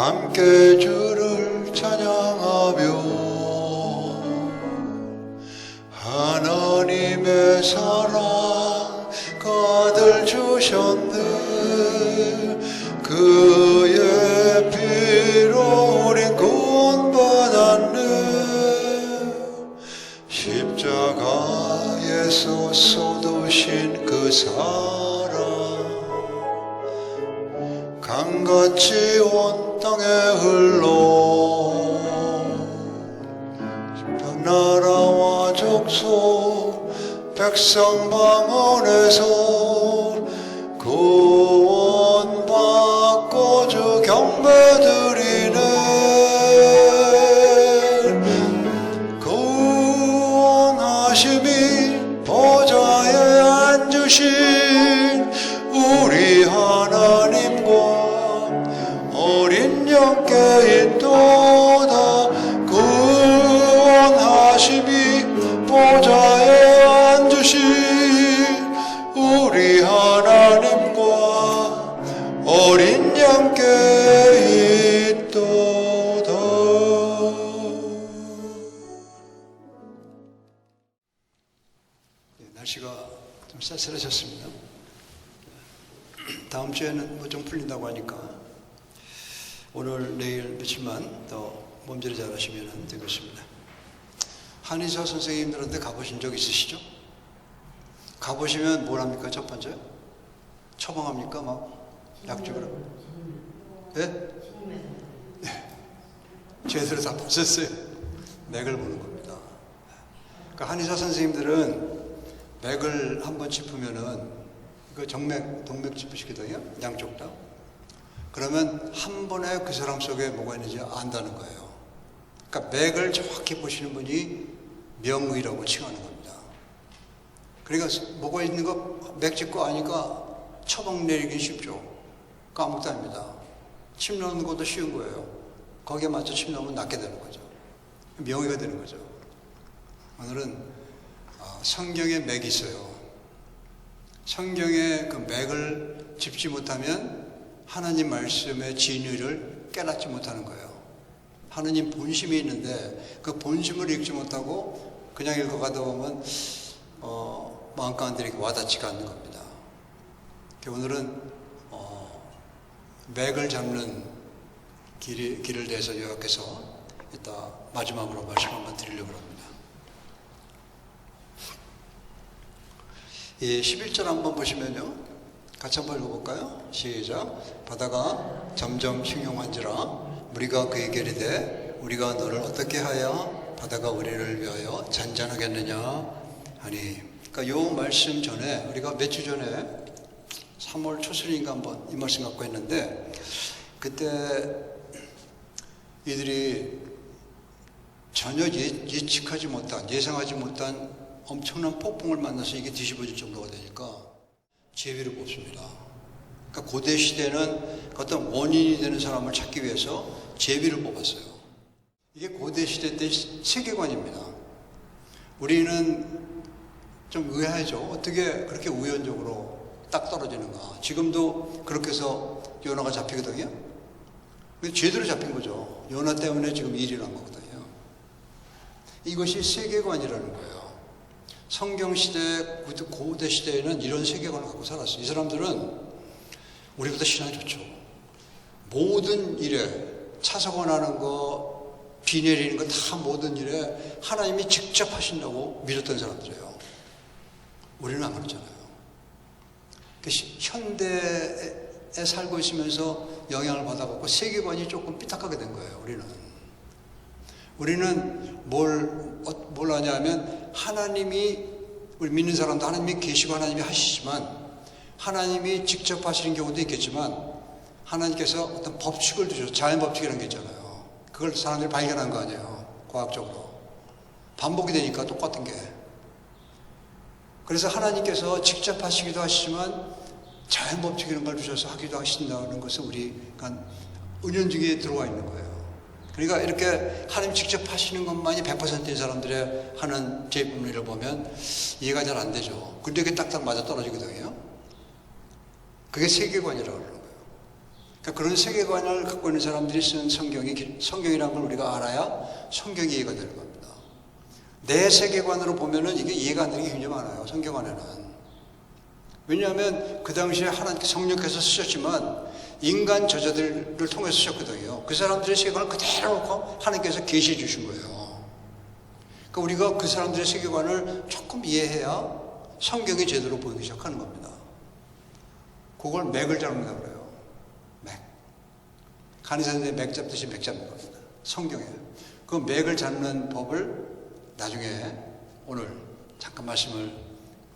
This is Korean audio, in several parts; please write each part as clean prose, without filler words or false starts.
함께 주를 찬양하며 하나님의 사랑 가득 주셨네. 그의 피로 우린 구원받았네. 십자가에서 쏟으신 그 사랑 강같이 온 땅에 흘러 나라와 족속 백성 방언에서 구원받고 주 경배드리네. 구원하심이 보좌에 앉으신 우리 하나님과 어린 양께 있도다. 구원하심이 보좌에 앉으신 우리 하나님과 어린 양께 있도다. 날씨가 좀 쌀쌀해졌습니다. 다음 주에는 뭐 좀 풀린다고 하니까 오늘 내일 며칠만 더 몸조리 잘 하시면 되겠습니다. 한의사 선생님들한테 가보신 적 있으시죠? 가보시면 뭘 합니까? 첫 번째? 처방합니까? 막 약주를? 예? 네. 제대로 다 보셨어요. 맥을 보는 겁니다. 그러니까 한의사 선생님들은 맥을 한번 짚으면은 그 정맥, 동맥 짚으시거든요. 양쪽 다. 그러면 한 번에 그 사람 속에 뭐가 있는지 안다는 거예요. 그러니까 맥을 정확히 보시는 분이 명의라고 칭하는 겁니다. 그러니까 뭐가 있는 거 맥 짚고 아니까 처방 내리기 쉽죠. 그러니까 아무것도 아닙니다. 침 넣는 것도 쉬운 거예요. 거기에 맞춰 침 넣으면 낫게 되는 거죠. 명의가 되는 거죠. 오늘은 성경에 맥이 있어요. 성경에 그 맥을 짚지 못하면 하나님 말씀의 진리를 깨닫지 못하는 거예요. 하나님 본심이 있는데 그 본심을 읽지 못하고 그냥 읽어가다 보면 마음 가운데 이렇게 와닿지가 않는 겁니다. 오늘은 맥을 잡는 길을 대해서 여호와께서 이따 마지막으로 말씀 한번 드리려고 합니다. 이 11절 한번 보시면요. 같이 한번 읽어볼까요? 시작. 바다가 점점 흉흉한지라 우리가 그에게 이르되 우리가 너를 어떻게 하여 바다가 우리를 위하여 잔잔하겠느냐 하니. 그러니까 요 말씀 전에 우리가 몇 주 전에 3월 초순인가 한번 이 말씀 갖고 했는데 그때 이들이 전혀 예측하지 못한 예상하지 못한 엄청난 폭풍을 만나서 이게 뒤집어질 정도가 되니까 제비를 뽑습니다. 그러니까 고대 시대는 어떤 원인이 되는 사람을 찾기 위해서 제비를 뽑았어요. 이게 고대 시대 때 세계관입니다. 우리는 좀 의아하죠. 어떻게 그렇게 우연적으로 딱 떨어지는가. 지금도 그렇게 해서 요나가 잡히거든요. 제대로 잡힌 거죠. 요나 때문에 지금 일이 난 거거든요. 이것이 세계관이라는 거예요. 성경시대, 고대 시대에는 이런 세계관을 갖고 살았어요. 이 사람들은 우리보다 신앙이 좋죠. 모든 일에 차사고 나는 거, 비 내리는 거 다 모든 일에 하나님이 직접 하신다고 믿었던 사람들이에요. 우리는 안 그렇잖아요. 현대에 살고 있으면서 영향을 받아갖고 세계관이 조금 삐딱하게 된 거예요. 우리는 뭘 하냐면 하나님이 우리 믿는 사람도 하나님이 계시고 하나님이 하시지만 하나님이 직접 하시는 경우도 있겠지만 하나님께서 어떤 법칙을 두셔서 자연 법칙이라는 게 있잖아요. 그걸 사람들이 발견한 거 아니에요. 과학적으로. 반복이 되니까 똑같은 게. 그래서 하나님께서 직접 하시기도 하시지만 자연 법칙 이런 걸 주셔서 하기도 하신다는 것은 우리가 은연중에 들어와 있는 거예요. 그러니까 이렇게 하나님 직접 하시는 것만이 100%인 사람들의 하는 제법리를 보면 이해가 잘 안 되죠. 근데 그게 딱딱 맞아 떨어지거든요. 그게 세계관이라고 그러는 거예요. 그러니까 그런 세계관을 갖고 있는 사람들이 쓴 성경이라는 걸 우리가 알아야 성경이 이해가 되는 겁니다. 내 세계관으로 보면은 이게 이해가 안 되는 게 굉장히 많아요. 성경 안에는. 왜냐하면 그 당시에 하나님께 성령께서 쓰셨지만 인간 저자들을 통해서 쓰셨거든요. 그 사람들의 세계관을 그대로 놓고 하나님께서 계시해 주신 거예요. 그러니까 우리가 그 사람들의 세계관을 조금 이해해야 성경이 제대로 보이기 시작하는 겁니다. 그걸 맥을 잡는다고 그래요. 맥. 간이사인데 맥 잡듯이 맥 잡는 겁니다. 성경에. 그 맥을 잡는 법을 나중에 오늘 잠깐 말씀을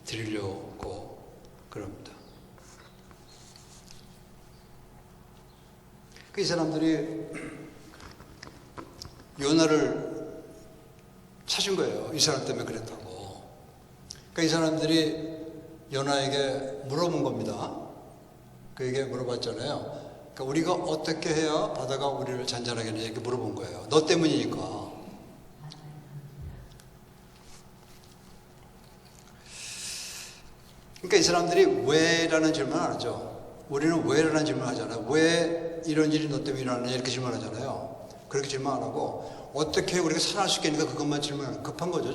드리려고 그럽니다. 이 사람들이 요나를 찾은 거예요. 이 사람 때문에 그랬다고. 그러니까 이 사람들이 요나에게 물어본 겁니다. 그에게 물어봤잖아요. 그러니까 우리가 어떻게 해야 바다가 우리를 잔잔하게 하느냐 이렇게 물어본 거예요. 너 때문이니까. 그러니까 이 사람들이 왜라는 질문을 안 하죠. 우리는 왜라는 질문을 하잖아요. 왜 이런 일이 너 때문에 일어나느냐 이렇게 질문하잖아요. 그렇게 질문 안 하고 어떻게 우리가 살아날 수 있겠는가 그것만 질문하는 급한 거죠.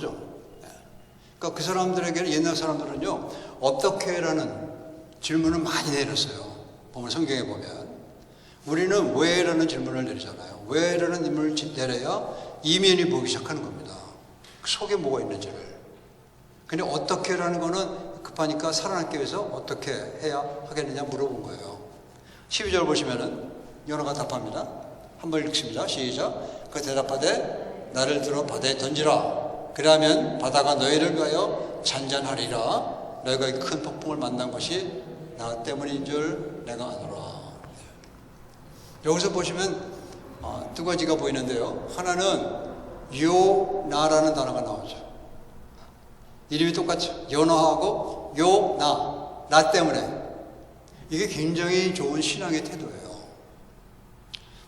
그러니까 그 사람들에게는 옛날 사람들은요. 어떻게라는 질문을 많이 내렸어요. 보면 성경에 보면 우리는 왜라는 질문을 내리잖아요. 왜라는 질문을 내려야 이면이 보기 시작하는 겁니다. 그 속에 뭐가 있는지를. 근데 어떻게라는 거는 급하니까 살아남기 위해서 어떻게 해야 하겠느냐 물어본 거예요. 12절 보시면은 요나가 답합니다. 한번 읽습니다. 시작. 그 대답하되 나를 들어 바다에 던지라. 그러면 바다가 너희를 위하여 잔잔하리라. 너희가 이 큰 폭풍을 만난 것이 나 때문인 줄 내가 아노라. 여기서 보시면 두 가지가 보이는데요. 하나는 요나라는 단어가 나오죠. 이름이 똑같죠. 요나하고 요나, 나 때문에. 이게 굉장히 좋은 신앙의 태도예요.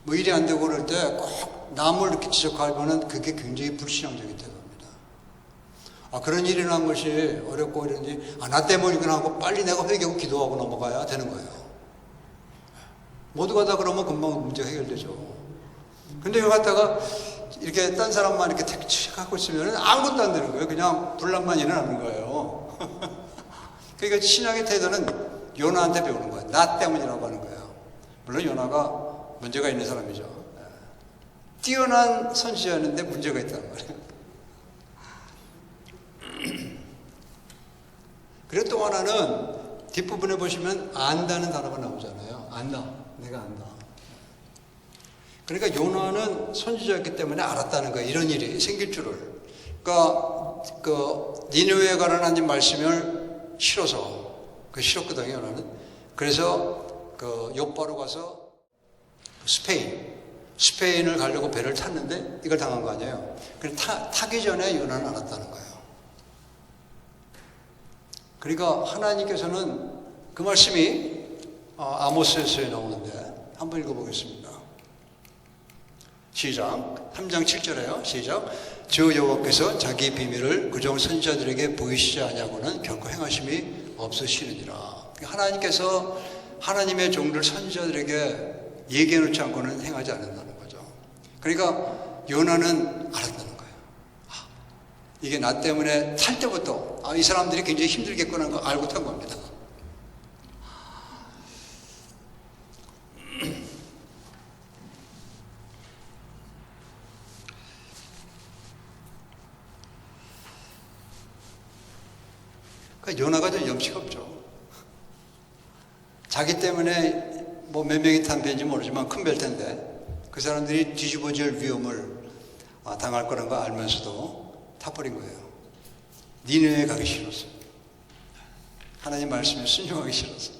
뭐 일이 안 되고 그럴 때 꼭 남을 이렇게 지적하면은 그게 굉장히 불신앙적인 태도입니다. 그런 일이 난 것이 어렵고 이런지, 나 때문이구나 하고 빨리 내가 회개하고 기도하고 넘어가야 되는 거예요. 모두가 다 그러면 금방 문제가 해결되죠. 근데 이거 갖다가 이렇게 딴 사람만 이렇게 택하고 있으면 아무것도 안 되는 거예요. 그냥 분란만 일어나는 거예요. 그러니까 신앙의 태도는 요나한테 배우는 거예요. 나 때문이라고 하는 거예요. 물론 요나가 문제가 있는 사람이죠. 뛰어난 선지자였는데 문제가 있다는 거예요. 그리고 또 하나는 뒷부분에 보시면 안다는 단어가 나오잖아요. 안다. 내가 안다. 그러니까 요나는 선지자였기 때문에 알았다는 거예요. 이런 일이 생길 줄을. 그러니까 니느웨에 관한 하나님 말씀을 싫어서 싫었거든요. 요나는. 그래서 요바로 가서 스페인을 가려고 배를 탔는데 이걸 당한 거 아니에요. 타기 전에 요나는 알았다는 거예요. 그러니까 하나님께서는 그 말씀이 아모스에서 나오는데 한번 읽어보겠습니다. 시작. 3장 7절에요. 시작. 주 여호와께서 자기 비밀을 그종 선지자들에게 보이시지 아니하고는 결코 행하심이 없으시느니라. 하나님께서 하나님의 종들 선지자들에게 얘기해 놓지 않고는 행하지 않는다는 거죠. 그러니까 요나는 알았다는 거예요. 이게 나 때문에 탈 때부터 이 사람들이 굉장히 힘들겠구나 하는 거 알고 탄 겁니다. 그러니까 요나가 좀 염치가 없죠. 자기 때문에 뭐 몇 명이 탄 배인지 모르지만 큰 배일 텐데 그 사람들이 뒤집어질 위험을 당할 거라는 거 알면서도 타버린 거예요. 니느웨에 가기 싫어서. 하나님 말씀에 순종하기 싫어서.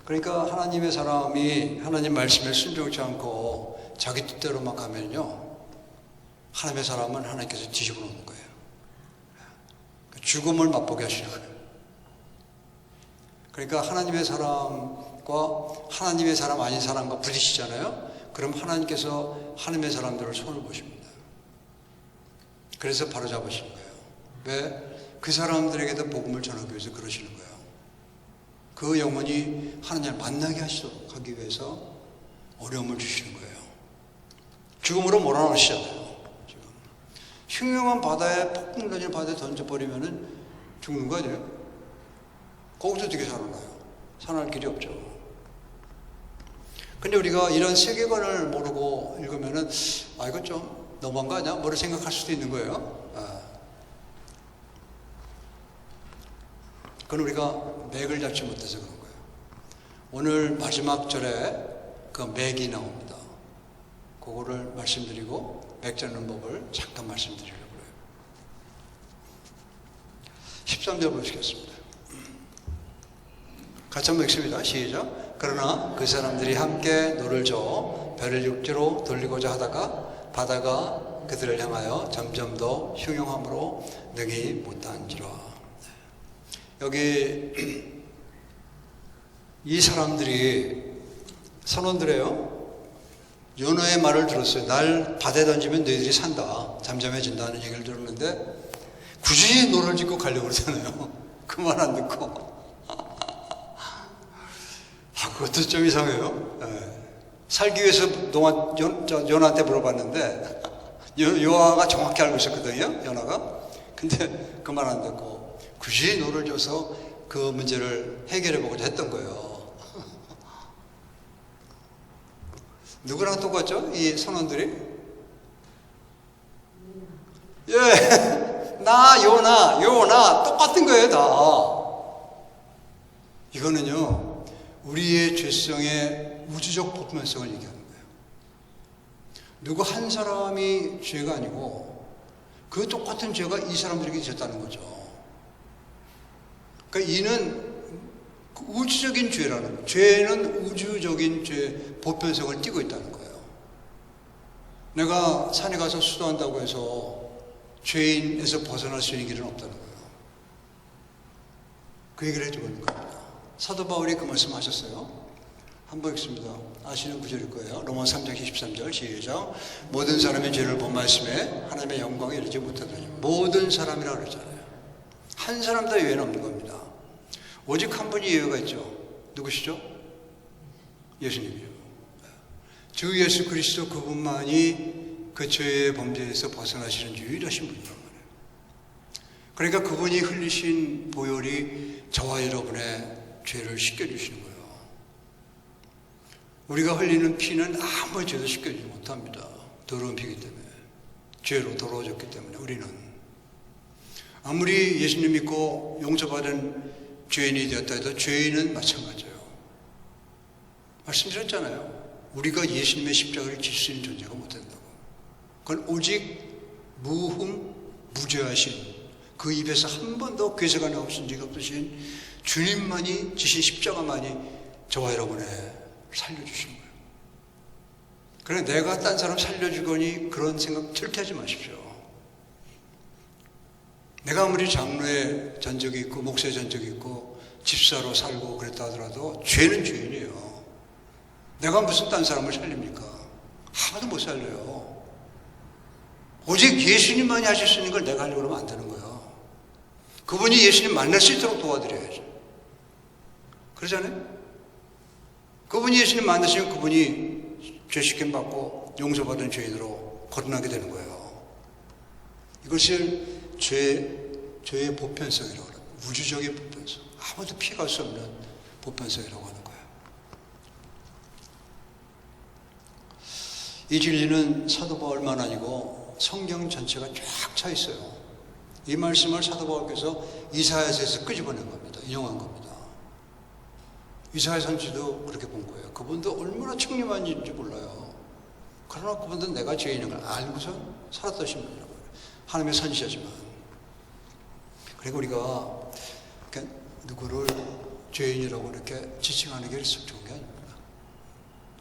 그러니까 하나님의 사람이 하나님 말씀에 순종치 않고 자기 뜻대로 막 가면요. 하나님의 사람은 하나님께서 뒤집어 놓는 거예요. 죽음을 맛보게 하시는 거예요. 그러니까 하나님의 사람과 하나님의 사람 아닌 사람과 부딪히잖아요. 그럼 하나님께서 하나님의 사람들을 손을 보십니다. 그래서 바로 잡으시는 거예요. 왜? 그 사람들에게도 복음을 전하기 위해서 그러시는 거예요. 그 영혼이 하나님을 만나게 하기 위해서 어려움을 주시는 거예요. 죽음으로 몰아넣으시잖아요. 지금 흉흉한 바다에, 폭풍 던지는 바다에 던져버리면은 죽는 거 아니에요? 거기서 어떻게 살아나요? 살아날 길이 없죠. 근데 우리가 이런 세계관을 모르고 읽으면은, 아, 이거 좀 너무한 거 아니야? 뭐를 생각할 수도 있는 거예요. 그건 우리가 맥을 잡지 못해서 그런 거예요. 오늘 마지막 절에 그 맥이 나옵니다. 그거를 말씀드리고 맥 잡는 법을 잠깐 말씀드리려고 해요. 13절 보시겠습니다. 같이 한번 읽습니다. 시작. 그러나 그 사람들이 함께 노를 저어 배를 육지로 돌리고자 하다가 바다가 그들을 향하여 점점 더 흉흉함으로 능히 못한지라. 여기 이 사람들이 선원들이에요. 요나의 말을 들었어요. 날 바다에 던지면 너희들이 산다, 잠잠해진다는 얘기를 들었는데 굳이 노를 짓고 가려고 그러잖아요. 그 말 안 듣고. 그것도 좀 이상해요. 살기 위해서 요나한테 물어봤는데 요나가 정확히 알고 있었거든요. 요나가. 근데 그 말 안 듣고 굳이 노를 줘서 그 문제를 해결해 보고자 했던 거예요. 누구랑 똑같죠? 이 선원들이? 예, 나 요나 똑같은 거예요, 다. 이거는요, 우리의 죄성의 우주적 보편성을 얘기하는 거예요. 누구 한 사람이 죄가 아니고 그 똑같은 죄가 이 사람들에게 있었다는 거죠. 그러니까 이는 우주적인 죄라는 거예요. 죄는 우주적인 죄 보편성을 띠고 있다는 거예요. 내가 산에 가서 수도한다고 해서 죄인에서 벗어날 수 있는 길은 없다는 거예요. 그 얘기를 해주고 있는 겁니다. 사도 바울이 그 말씀하셨어요. 한번 읽습니다. 아시는 구절일 거예요. 로마서 3장 13절 시작. 모든 사람의 죄를 범하였음에 하나님의 영광에 이르지 못하더니. 모든 사람이라고 그러잖아요. 한 사람도 예외는 없는 겁니다. 오직 한 분이 예외가 있죠. 누구시죠? 예수님이요. 주 예수 그리스도 그분만이 그 죄의 범죄에서 벗어나시는 유일하신 분이란 말이에요. 그러니까 그분이 흘리신 보혈이 저와 여러분의 죄를 씻겨주시는 거예요. 우리가 흘리는 피는 아무리 죄도 씻겨주지 못합니다. 더러운 피이기 때문에. 죄로 더러워졌기 때문에 우리는. 아무리 예수님 믿고 용서받은 죄인이 되었다 해도 죄인은 마찬가지예요. 말씀드렸잖아요. 우리가 예수님의 십자가를 질 수 있는 존재가 못 된다고. 그건 오직 무죄하신 그 입에서 한 번도 괴사가 나오신 적이 없으신 주님만이 지신 십자가만이 저와 여러분의 살려주시는 거예요. 그래 내가 딴 사람 살려주거니 그런 생각 절대 하지 마십시오. 내가 아무리 장로의 전적이 있고 목사의 전적이 있고 집사로 살고 그랬다 하더라도 죄는 죄인이에요. 내가 무슨 딴 사람을 살립니까? 아무도 못 살려요. 오직 예수님만이 하실 수 있는 걸 내가 하려고 그러면 안 되는 거예요. 그분이 예수님 만날 수 있도록 도와드려야죠. 그러잖아요? 그분이 예수님 만나시면 그분이 죄식김 받고 용서받은 죄인으로 거듭나게 되는 거예요. 이것을 죄의 보편성이라고 합니다. 우주적인 보편성. 아무도 피할 수 없는 보편성이라고 하는 거예요. 이 진리는 사도 바울만 아니고 성경 전체가 쫙 차 있어요. 이 말씀을 사도 바울께서 이사야서에서 끄집어낸 겁니다. 인용한 겁니다. 이사야 선지도 그렇게 본 거예요. 그분도 얼마나 청렴한 일인지 몰라요. 그러나 그분도 내가 죄인인 걸 알고서 살았다신 분이라고 해요. 하나님의 선지자지만. 그리고 우리가 누구를 죄인이라고 이렇게 지칭하는 게 좋은 게 아닙니다.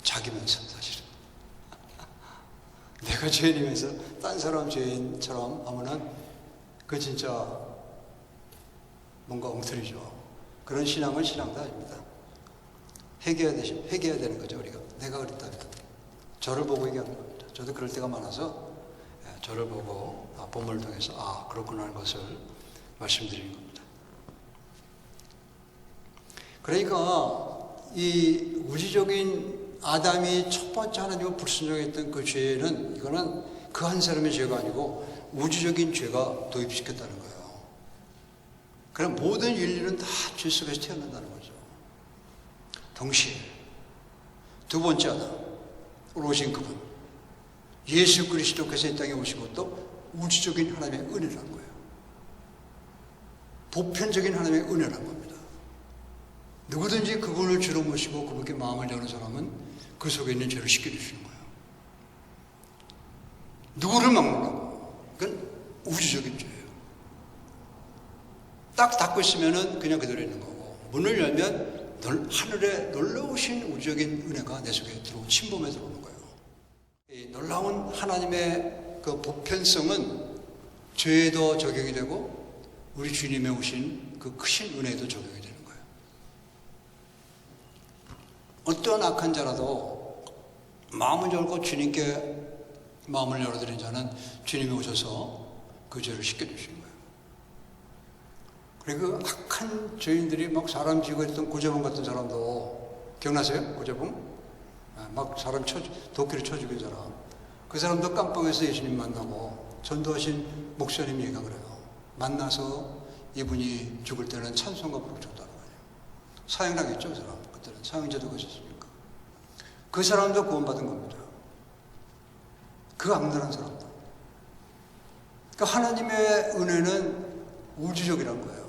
자기면서 사실은. 내가 죄인이면서 딴 사람 죄인처럼 하면은 그 진짜 뭔가 엉터리죠. 그런 신앙은 신앙도 아닙니다. 회개해야 되는 거죠, 우리가. 내가 그랬다면. 저를 보고 얘기하는 겁니다. 저도 그럴 때가 많아서 저를 보고 본문을 통해서 그렇구나 하는 것을 말씀드리는 겁니다. 그러니까 이 우주적인 아담이 첫 번째 하나님을 불순종했던 그 죄는, 이거는 그 한 사람의 죄가 아니고 우주적인 죄가 도입시켰다는 거예요. 그럼 모든 인류는 다 죄 속에서 태어난다는 거죠. 동시에 두 번째 아담으로 오신 그분, 예수 그리스도께서 이 땅에 오신 것도 우주적인 하나님의 은혜란 거예요. 보편적인 하나님의 은혜란 겁니다. 누구든지 그분을 주로 모시고 그분께 마음을 여는 사람은 그 속에 있는 죄를 씻겨주시는 거예요. 누구를 막는다고? 그건 우주적인 죄예요. 딱 닫고 있으면 그냥 그대로 있는 거고, 문을 열면 하늘에 놀라우신 우주적인 은혜가 내 속에 들어오고 침범해 들어오는 거예요. 이 놀라운 하나님의 그 보편성은 죄에도 적용이 되고 우리 주님의 오신 그 크신 은혜에도 적용이 되는 거예요. 어떠한 악한 자라도 마음을 열고 주님께 마음을 열어드린 자는 주님이 오셔서 그 죄를 씻겨주시는 거예요. 그리고 그 악한 죄인들이 막 사람 지고 있던 고재봉 같은 사람도 기억나세요? 고재봉? 막 사람 도끼를 쳐 죽인 사람. 그 사람도 깜빵에서 예수님 만나고 전도하신 목사님 얘기가 그래요. 만나서 이분이 죽을 때는 찬송가 부르고 죽었다는 거예요. 사형당했죠, 그 사람. 그때는 사형제도가 있었으니까. 그 사람도 구원받은 겁니다. 그 악랄한 사람도. 그러니까 하나님의 은혜는 우주적이란 거예요.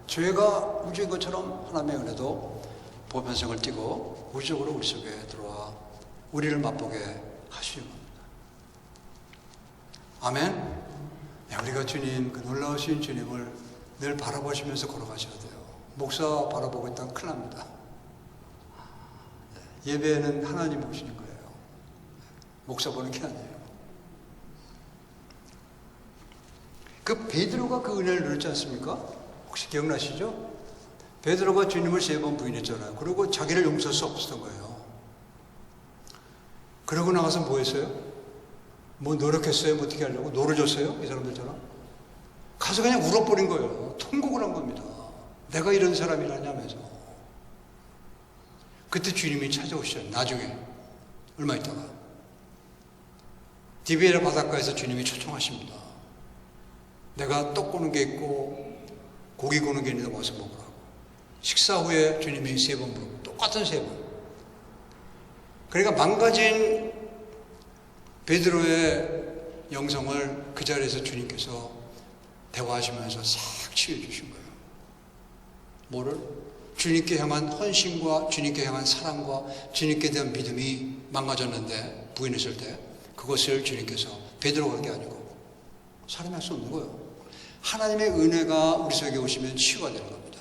죄가 우주인 것처럼 하나님의 은혜도 보편성을 띠고 우주적으로 우리 속에 들어와 우리를 맛보게 하시는 겁니다. 아멘. 우리가 주님, 그 놀라우신 주님을 늘 바라보시면서 걸어가셔야 돼요. 목사 바라보고 있다면 큰일 납니다. 예배는 하나님 보시는 거예요. 목사 보는 게 아니에요. 그 베드로가 그 은혜를 누렸지 않습니까? 혹시 기억나시죠? 베드로가 주님을 3번 부인했잖아요. 그리고 자기를 용서할 수 없었던 거예요. 그러고 나가서 뭐 했어요? 뭐 노력했어요? 뭐 어떻게 하려고? 노를 줬어요? 이 사람들처럼? 가서 그냥 울어버린 거예요. 통곡을 한 겁니다. 내가 이런 사람이라냐면서. 그때 주님이 찾아오시죠. 나중에 얼마 있다가 디베라 바닷가에서 주님이 초청하십니다. 내가 떡 구는 게 있고 고기 구는 게 있는데 와서 먹으라고. 식사 후에 주님이 3번 부르고 똑같은 3번. 그러니까 망가진 베드로의 영성을 그 자리에서 주님께서 대화하시면서 싹 치유해주신 거예요. 뭐를? 주님께 향한 헌신과 주님께 향한 사랑과 주님께 대한 믿음이 망가졌는데 부인했을 때 그것을 주님께서 베드로가 한 게 아니고 사람이 할 수 없는 거예요. 하나님의 은혜가 우리 속에 오시면 치유가 되는 겁니다.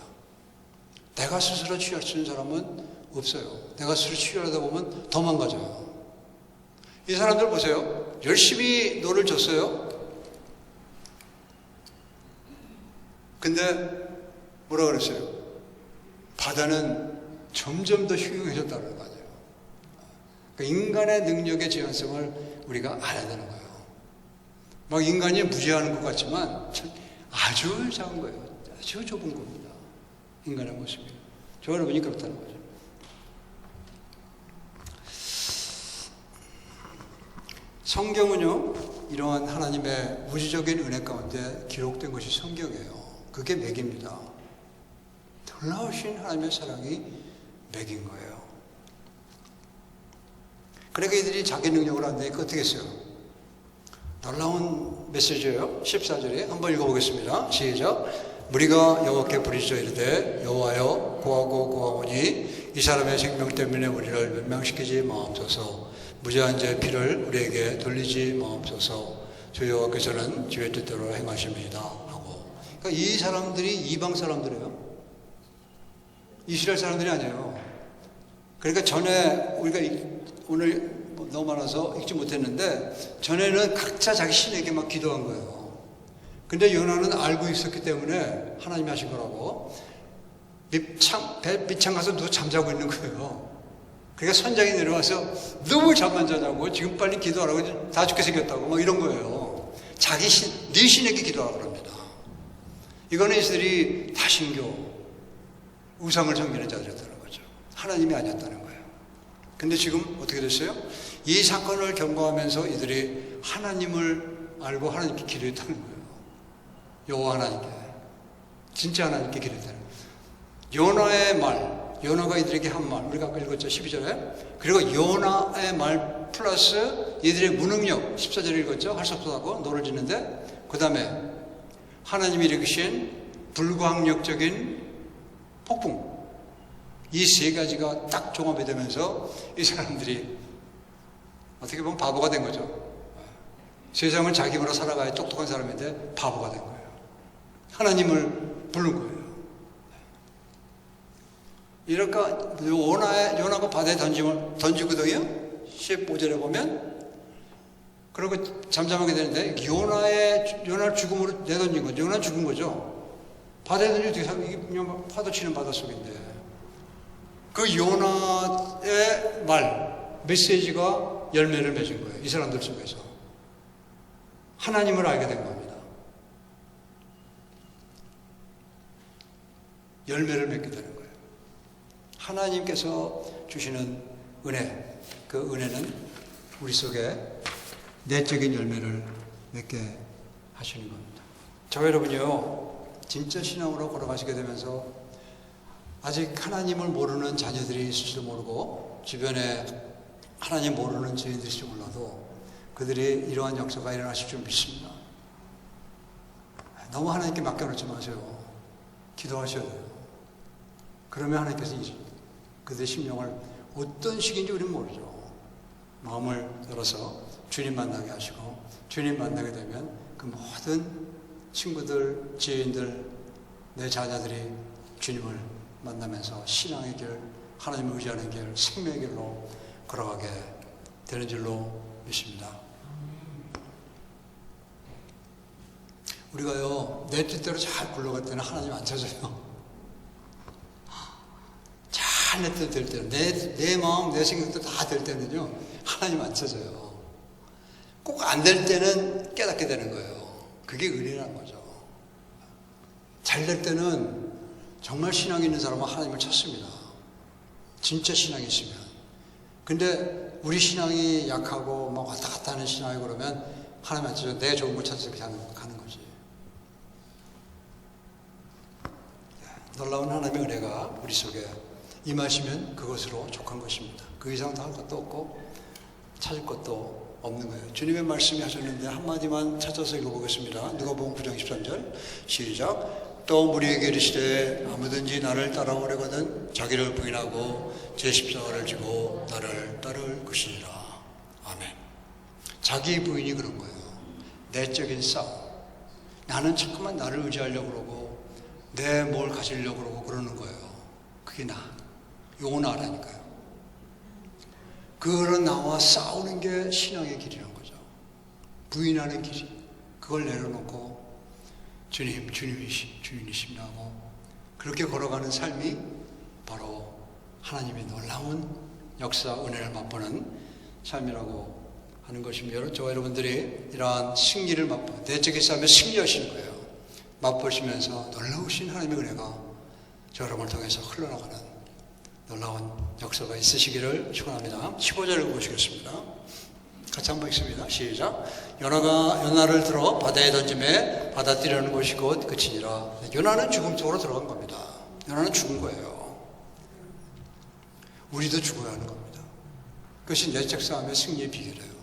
내가 스스로 치유할 수 있는 사람은 없어요. 내가 스스로 치유하다 보면 더 망가져요. 이 사람들 보세요. 열심히 노를 줬어요. 근데 뭐라 그랬어요? 바다는 점점 더 흉흉해졌다는 거 아니에요. 그러니까 인간의 능력의 제한성을 우리가 알아야 되는 거예요. 막 인간이 무지하는 것 같지만 아주 작은 거예요. 아주 좁은 겁니다. 인간의 모습이. 저 여러분이 그렇다는 거죠. 성경은요, 이러한 하나님의 우주적인 은혜 가운데 기록된 것이 성경이에요. 그게 맥입니다. 놀라우신 하나님의 사랑이 맥인 거예요. 그러니까 이들이 자기 능력으로 안 되니까 어떻게 했어요? 놀라운 메시지예요. 14절에 한번 읽어보겠습니다. 시작. 무리가 여호와께 부르짖어 이르되 여호와여 구하고 구하오니 이 사람의 생명 때문에 우리를 멸망시키지 마옵소서. 무죄한 자의 피를 우리에게 돌리지 마옵소서. 주 여호와께서는 주의 뜻대로 행하십니다 하고. 그러니까 이 사람들이 이방 사람들이에요. 이스라엘 사람들이 아니에요. 그러니까 전에 우리가 오늘 너무 많아서 읽지 못했는데 전에는 각자 자기 신에게 막 기도한 거예요. 근데 요나는 알고 있었기 때문에 하나님이 하신 거라고 배 밑창 가서 누워 잠자고 있는 거예요. 그러니까 선장이 내려와서 너무 잠만 자자고 지금 빨리 기도하라고 다 죽게 생겼다고 막 이런 거예요. 자기 신, 네 신에게 기도하라고 합니다. 이거는 이들이 다신교 우상을 섬기는 자들이었다는 거죠. 하나님이 아니었다는 거예요. 근데 지금 어떻게 됐어요? 이 사건을 경고하면서 이들이 하나님을 알고 하나님께 기도했다는 거예요. 여호와 하나님께, 진짜 하나님께 기도했다는 거예요. 요나의 말, 요나가 이들에게 한 말, 우리가 아까 읽었죠, 12절에. 그리고 요나의 말 플러스 이들의 무능력, 14절에 읽었죠, 할 수 없다고 노를 짓는데, 그 다음에 하나님이 일으키신 불광력적인 폭풍, 이 세 가지가 딱 종합이 되면서 이 사람들이 어떻게 보면 바보가 된 거죠. 세상을 자기 힘으로 살아가야 똑똑한 사람인데 바보가 된 거예요. 하나님을 부른 거예요. 이럴까, 요나가 바다에 던지거든요. 15절에 보면. 그리고 잠잠하게 되는데, 요나를 죽음으로 내던진 거죠. 요나는 죽은 거죠. 바다에 던지면 어떻게 살아? 이게 그냥 파도 치는 바다 속인데. 그 요나의 말, 메시지가 열매를 맺은 거예요. 이 사람들 속에서. 하나님을 알게 된 겁니다. 열매를 맺게 되는 거예요. 하나님께서 주시는 은혜, 그 은혜는 우리 속에 내적인 열매를 맺게 하시는 겁니다. 저와 여러분이요, 진짜 신앙으로 걸어가시게 되면서 아직 하나님을 모르는 자녀들이 있을지도 모르고 주변에 하나님 모르는 죄인들이 있을지 몰라도 그들이 이러한 역사가 일어나실 줄 믿습니다. 너무 하나님께 맡겨놓지 마세요. 기도하셔야 돼요. 그러면 하나님께서 그들의 심령을 어떤 식인지 우리는 모르죠. 마음을 열어서 주님 만나게 하시고, 주님 만나게 되면 그 모든 친구들, 지인들, 내 자녀들이 주님을 만나면서 신앙의 길, 하나님을 의지하는 길, 생명의 길로 걸어가게 되는 줄로 믿습니다. 우리가요, 내 뜻대로 잘 굴러갈 때는 하나님 안 찾아요. 잘 내 뜻대로 될 때는, 내 마음, 내 생각도 다 될 때는요, 하나님 안 찾아요. 꼭 안 될 때는 깨닫게 되는 거예요. 그게 은혜라는 거죠. 잘 될 때는 정말 신앙이 있는 사람은 하나님을 찾습니다. 진짜 신앙이 있으면. 근데 우리 신앙이 약하고 막 왔다 갔다 하는 신앙이 그러면 하나님 안 찾아요. 내 좋은 거 찾아서 가는 거지. 놀라운 하나님의 은혜가 우리 속에 임하시면 그것으로 족한 것입니다. 그 이상 더 할 것도 없고 찾을 것도 없는 거예요. 주님의 말씀이 하셨는데 한마디만 찾아서 읽어보겠습니다. 누가복음 9장 13절 시작. 또 무리에게 이르시되 아무든지 나를 따라오려거든 자기를 부인하고 제 십자가를 지고 나를 따를 것이니라. 아멘. 자기 부인이 그런 거예요. 내적인 싸움. 나는 자꾸만 나를 의지하려고 그러고 내 뭘 가지려고 그러고 그러는 거예요. 그게 요나라니까요. 그런 나와 싸우는 게 신앙의 길이란 거죠. 부인하는 길이. 그걸 내려놓고 주님이십니다고 그렇게 걸어가는 삶이 바로 하나님의 놀라운 역사, 은혜를 맛보는 삶이라고 하는 것입니다. 저와 여러분들이 이러한 승리를 내적인 싸움에 승리하시는 거예요. 맛보시면서 놀라우신 하나님의 은혜가 저 여러분을 통해서 흘러나가는 놀라운 역사가 있으시기를 축원합니다. 15절을 보시겠습니다. 같이 한번 읽습니다. 시작. 요나를 들어 바다에 던짐에 바다 뛰려는 곳이 곧 그치니라. 요나는 죽음 속으로 들어간 겁니다. 요나는 죽은 거예요. 우리도 죽어야 하는 겁니다. 그것이 내적 싸움의 승리의 비결이에요.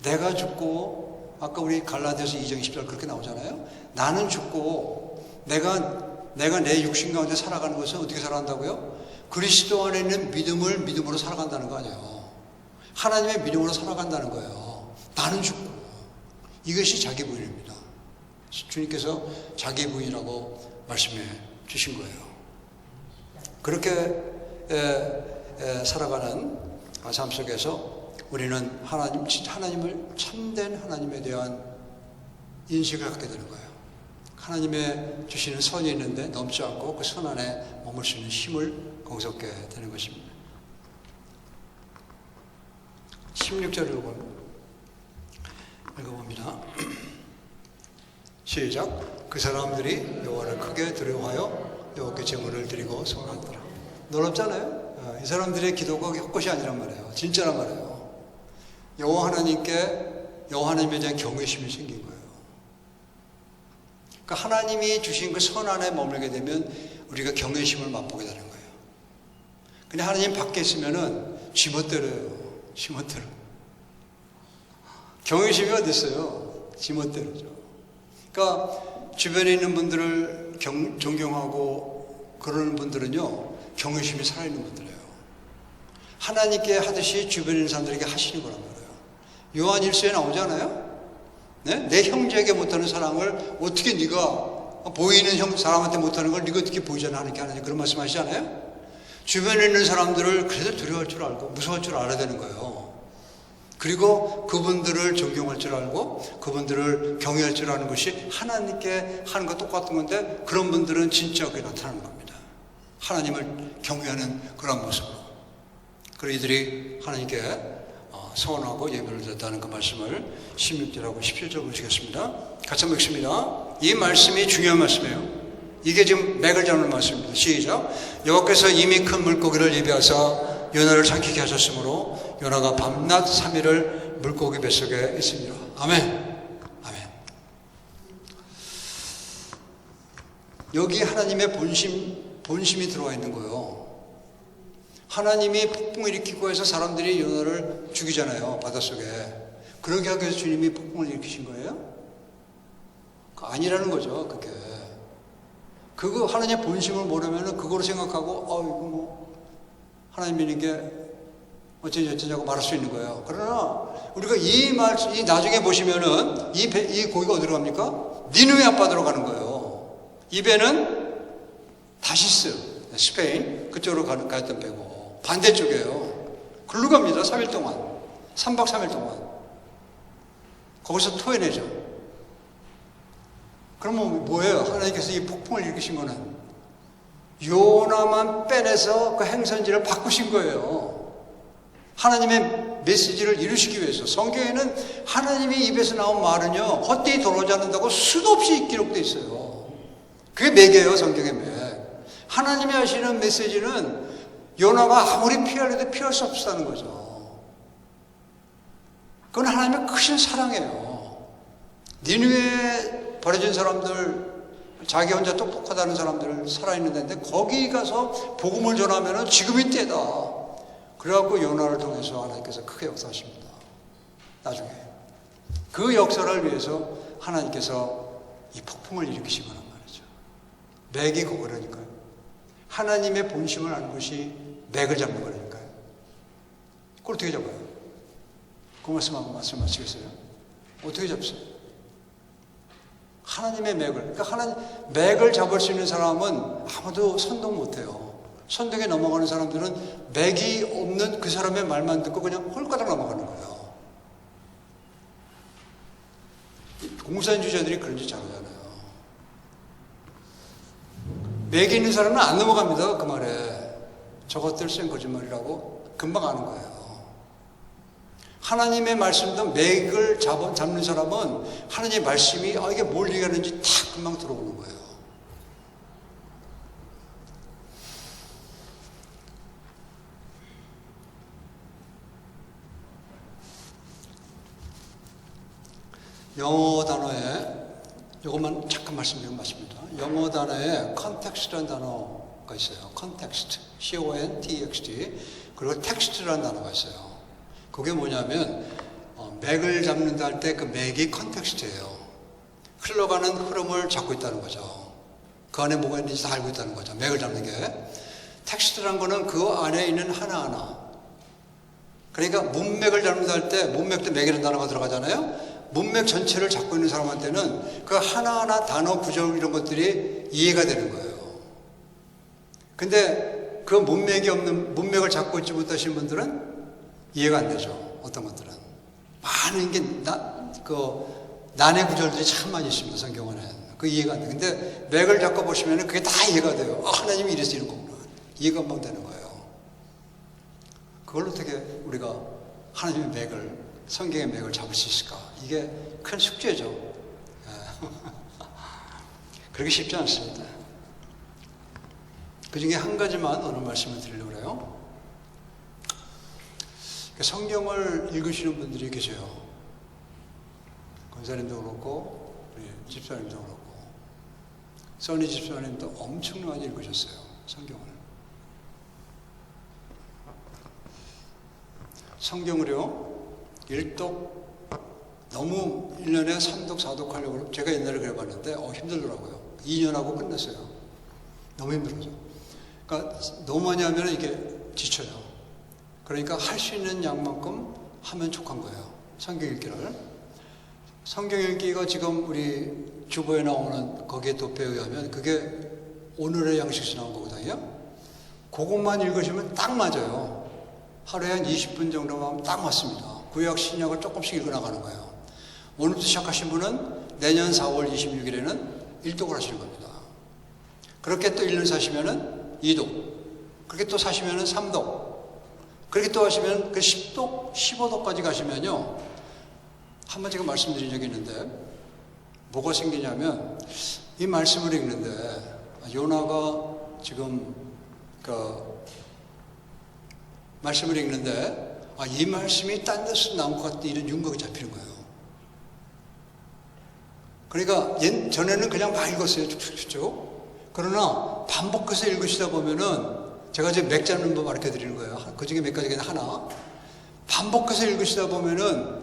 내가 죽고, 아까 우리 갈라디아서 2장 20절 그렇게 나오잖아요. 나는 죽고 내가 내 육신 가운데 살아가는 것은 어떻게 살아간다고요? 그리스도 안에 있는 믿음으로 살아간다는 거 아니에요. 하나님의 믿음으로 살아간다는 거예요. 나는 죽고. 이것이 자기 부인입니다. 주님께서 자기 부인이라고 말씀해 주신 거예요. 그렇게 살아가는 삶 속에서 우리는 하나님을 참된 하나님에 대한 인식을 갖게 되는 거예요. 하나님의 주시는 선이 있는데 넘지 않고 그 선 안에 머물 수 있는 힘을 거기서 얻게 되는 것입니다. 16절을 읽어봅니다. 시작. 그 사람들이 여호와를 크게 두려워하여 여호와께 제물을 드리고 소원하더라. 놀랍잖아요. 이 사람들의 기도가 헛것이 아니란 말이에요. 진짜란 말이에요. 여호와 하나님에 대한 경외심이 생긴 거예요. 그러니까 하나님이 주신 그 선 안에 머물게 되면 우리가 경외심을 맛보게 되는 거예요. 근데 하나님 밖에 있으면은 지멋대로예요. 지멋대로. 경외심이 어디 있어요? 지멋대로죠. 그러니까 주변에 있는 분들을 존경하고 그러는 분들은요, 경외심이 살아있는 분들이에요. 하나님께 하듯이 주변에 있는 사람들에게 하시는 거란 말이에요. 요한 1서에 나오잖아요. 네? 내 형제에게 못하는 사랑을 어떻게 네가 보이는 사람한테 못하는 걸 네가 어떻게 보이잖아. 하나님 그런 말씀 하시잖아요. 주변에 있는 사람들을 그래도 두려워할 줄 알고 무서워할 줄 알아야 되는 거예요. 그리고 그분들을 존경할 줄 알고 그분들을 경외할 줄 아는 것이 하나님께 하는 것 똑같은 건데, 그런 분들은 진짜 그게 나타나는 겁니다. 하나님을 경외하는 그런 모습으로. 그리고 이들이 하나님께 서원하고 예배를 드렸다는 그 말씀을 16절하고 17절 보시겠습니다. 같이 한번 읽습니다. 이 말씀이 중요한 말씀이에요. 이게 지금 맥을 잡는 말씀입니다. 시작. 여호와께서 이미 큰 물고기를 예비하사 요나를 삼키게 하셨으므로 요나가 밤낮 3일을 물고기 뱃속에 있습니다. 아멘. 아멘. 여기 하나님의 본심이 들어와 있는 거예요. 하나님이 폭풍을 일으키고 해서 사람들이 요나를 죽이잖아요. 바닷속에. 그러게 하기 위해서 주님이 폭풍을 일으키신 거예요? 아니라는 거죠. 그게. 그거 하나님의 본심을 모르면 그거로 생각하고 이거 뭐 하나님 믿는 게 어쩌냐고 말할 수 있는 거예요. 그러나 우리가 이 나중에 보시면은 이 고기가 어디로 갑니까? 니느웨 앞바다로 가는 거예요. 이 배는 다시스, 스페인 그쪽으로 가였던 배고 반대쪽이에요. 글로 갑니다. 3일 동안. 3박 3일 동안. 거기서 토해내죠. 그러면 뭐예요? 하나님께서 이 폭풍을 일으키신 거는 요나만 빼내서 그 행선지를 바꾸신 거예요. 하나님의 메시지를 이루시기 위해서. 성경에는 하나님의 입에서 나온 말은요, 헛되이 돌아오지 않는다고 수도 없이 기록되어 있어요. 그게 맥이에요, 성경의 맥. 하나님이 하시는 메시지는 요나가 아무리 피하려도 피할 수 없다는 거죠. 그건 하나님의 크신 사랑이에요. 니느웨에 버려진 사람들, 자기 혼자 똑똑하다는 사람들 살아있는 데인데 거기 가서 복음을 전하면 지금이 때다. 그래갖고 요나를 통해서 하나님께서 크게 역사하십니다. 나중에 그 역사를 위해서 하나님께서 이 폭풍을 일으키신 거란 말이죠. 맥이 그거라니까요. 하나님의 본심을 아는 것이 맥을 잡는 거라니까요. 그걸 어떻게 잡아요? 그 말씀하고 말씀 마치겠어요? 어떻게 잡어요? 하나님의 맥을. 그러니까 맥을 잡을 수 있는 사람은 아무도 선동 못해요. 선동에 넘어가는 사람들은 맥이 없는 그 사람의 말만 듣고 그냥 홀가닥 넘어가는 거예요. 공산주의자들이 그런 짓 잘하잖아요. 맥이 있는 사람은 안 넘어갑니다. 그 말에. 저것들 센 거짓말이라고 금방 아는 거예요. 하나님의 말씀도 맥을 잡는 사람은 하나님의 말씀이 이게 뭘 얘기하는지 탁 금방 들어오는 거예요. 영어 단어에 이것만 잠깐 말씀드리면 맞습니다. 영어 단어에 contekst라는 단어가 있어요. context, C-O-N-T-E-X-T. 그리고 text라는 단어가 있어요. 그게 뭐냐면 맥을 잡는다 할 때 그 맥이 컨텍스트예요. 흘러가는 흐름을 잡고 있다는 거죠. 그 안에 뭐가 있는지 다 알고 있다는 거죠. 맥을 잡는 게. 텍스트라는 거는 그 안에 있는 하나하나. 그러니까 문맥을 잡는다 할 때 문맥도 맥이라는 단어가 들어가잖아요. 문맥 전체를 잡고 있는 사람한테는 그 하나하나 단어 구절 이런 것들이 이해가 되는 거예요. 근데 그 문맥을 잡고 있지 못하신 분들은 이해가 안 되죠. 어떤 것들은. 많은 게, 난해 구절들이 참 많이 있습니다. 성경에는. 그 이해가 안 돼요. 근데 맥을 잡고 보시면 그게 다 이해가 돼요. 하나님이 이래서 이런 거구나. 이해가 금방 되는 거예요. 그걸 어떻게 우리가 하나님의 맥을, 성경의 맥을 잡을 수 있을까? 이게 큰 숙제죠. 그러기 쉽지 않습니다. 그 중에 한 가지만 오늘 말씀을 드리려고 그래요. 성경을 읽으시는 분들이 계세요. 권사님도 그렇고 우리 집사님도 그렇고 써니 집사님도 엄청 많이 읽으셨어요. 성경을. 성경을요, 일독 너무 1년에 3독, 4독 하려고 그러면 제가 옛날에 그래봤는데 힘들더라고요. 2년하고 끝냈어요. 너무 힘들어서. 그러니까 너무 많이 하면 이게 지쳐요. 그러니까 할 수 있는 양만큼 하면 족한 거예요. 성경 읽기를. 성경 읽기가 지금 우리 주보에 나오는 거기에 도표에 의하면 그게 오늘의 양식에서 나온 거거든요. 그것만 읽으시면 딱 맞아요. 하루에 한 20분 정도만 하면 딱 맞습니다. 구약 신약을 조금씩 읽어나가는 거예요. 오늘부터 시작하신 분은 내년 4월 26일에는 1독을 하시는 겁니다. 그렇게 또 1년 사시면은 2독, 그렇게 또 사시면은 3독, 그렇게 또 하시면 그 10독, 15독까지 가시면요. 한번 제가 말씀드린 적이 있는데 뭐가 생기냐면 이 말씀을 읽는데 요나가 지금 말씀을 읽는데 이 말씀이 딴 데서 나온 것 같다 이런 윤곽이 잡히는 거예요. 그러니까 전에는 그냥 막 읽었어요. 쭉쭉쭉. 그러나 반복해서 읽으시다 보면은 제가 이제 맥 잡는 법 가르쳐 드리는 거예요. 그 중에 몇 가지가 하나. 반복해서 읽으시다 보면은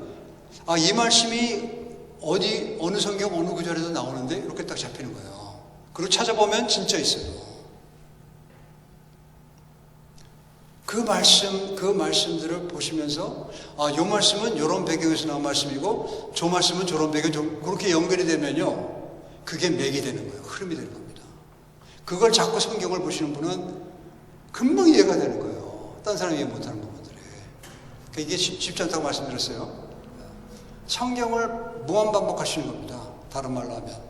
이 말씀이 어느 성경 어느 구절에도 나오는데 이렇게 딱 잡히는 거예요. 그리고 찾아보면 진짜 있어요. 그 말씀들을 보시면서 요 말씀은 이런 배경에서 나온 말씀이고 저 말씀은 저런 배경, 그렇게 연결이 되면요 그게 맥이 되는 거예요. 흐름이 되는 겁니다. 그걸 자꾸 성경을 보시는 분은 금방 이해가 되는 거예요. 딴 사람이 이해 못하는 부분들이. 그러니까 이게 쉽지 않다고 말씀드렸어요. 성경을 무한 반복하시는 겁니다. 다른 말로 하면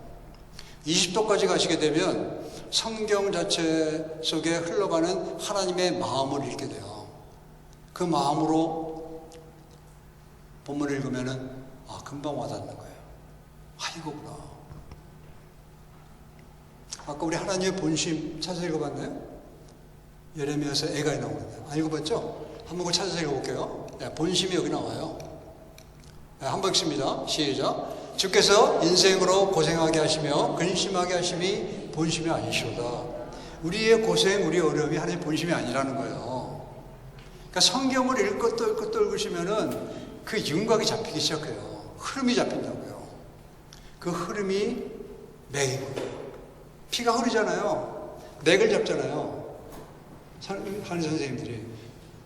20도까지 가시게 되면 성경 자체 속에 흘러가는 하나님의 마음을 읽게 돼요. 그 마음으로 본문을 읽으면은 금방 와닿는 거예요. 이거구나. 아까 우리 하나님의 본심 찾아서 읽어봤나요? 예레미야서 애가에 나오는데 안 읽어봤죠? 한번 그걸 찾아서 읽어볼게요. 본심이 여기 나와요. 한번 읽습니다. 시작. 주께서 인생으로 고생하게 하시며 근심하게 하심이 본심이 아니시로다. 우리의 고생, 우리의 어려움이 하나님의 본심이 아니라는 거예요. 그러니까 성경을 읽고 또 읽으시면은 그 윤곽이 잡히기 시작해요. 흐름이 잡힌다고요. 그 흐름이 맥이거든요. 피가 흐르잖아요. 맥을 잡잖아요. 한의 선생님들이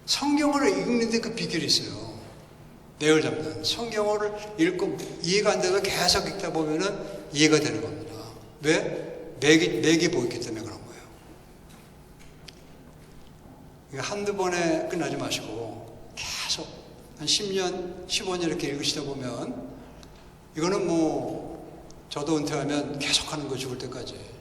성경을 읽는데 그 비결이 있어요. 맥을 잡는. 성경을 읽고 이해가 안 돼서 계속 읽다 보면은 이해가 되는 겁니다. 왜? 맥이 보이기 때문에 그런 거예요. 그러니까 한두 번에 끝나지 마시고 계속 한 10년, 15년 이렇게 읽으시다 보면 이거는 저도 은퇴하면 계속 하는 거 죽을 때까지.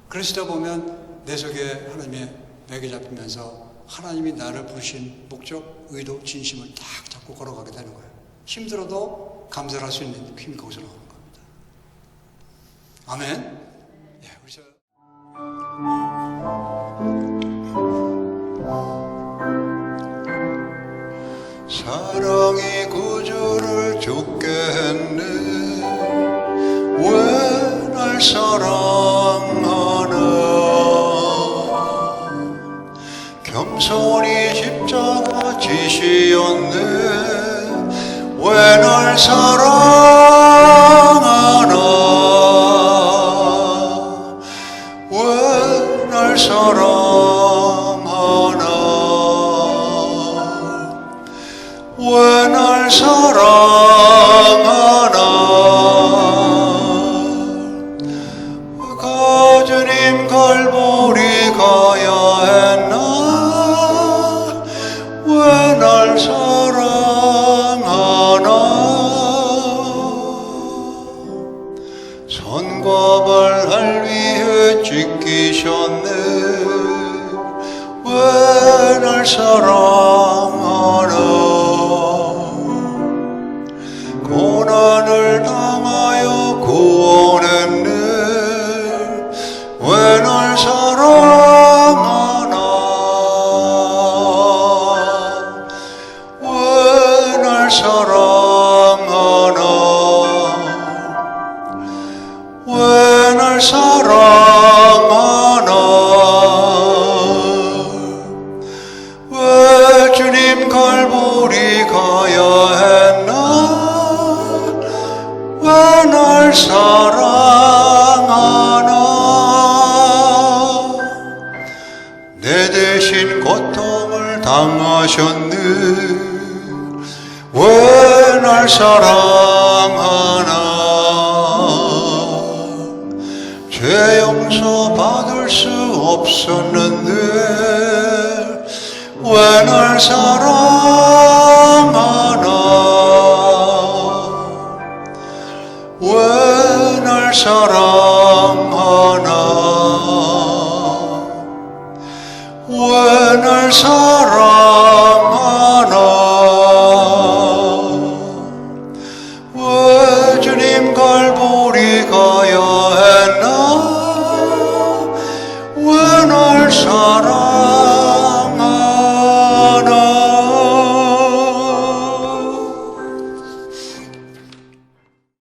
그러시다 보면 내 속에 하나님의 맥이 잡히면서 하나님이 나를 부르신 목적, 의도, 진심을 딱 잡고 걸어가게 되는 거예요. 힘들어도 감사를 할 수 있는 힘이 거기서 나오는 겁니다. 아멘. 사랑이 구주를 죽게 했네. 왜 날 사랑하나. 겸손히 십자가 지시었네. 왜 날 사랑하나. 왜 날 사랑하나. 왜 날 사랑하나. 그 주님 갈보리 가야 했나. 왜 날 사랑하나. 선과 발날 위해 지키셨네. 왜 날 사랑하나. 고난을 당하여 구원했네. 왜 당하셨네. 왜 날 사랑하나. 죄 용서 받을 수 없었는데 왜 날 사랑하나. 왜 날 사랑하나.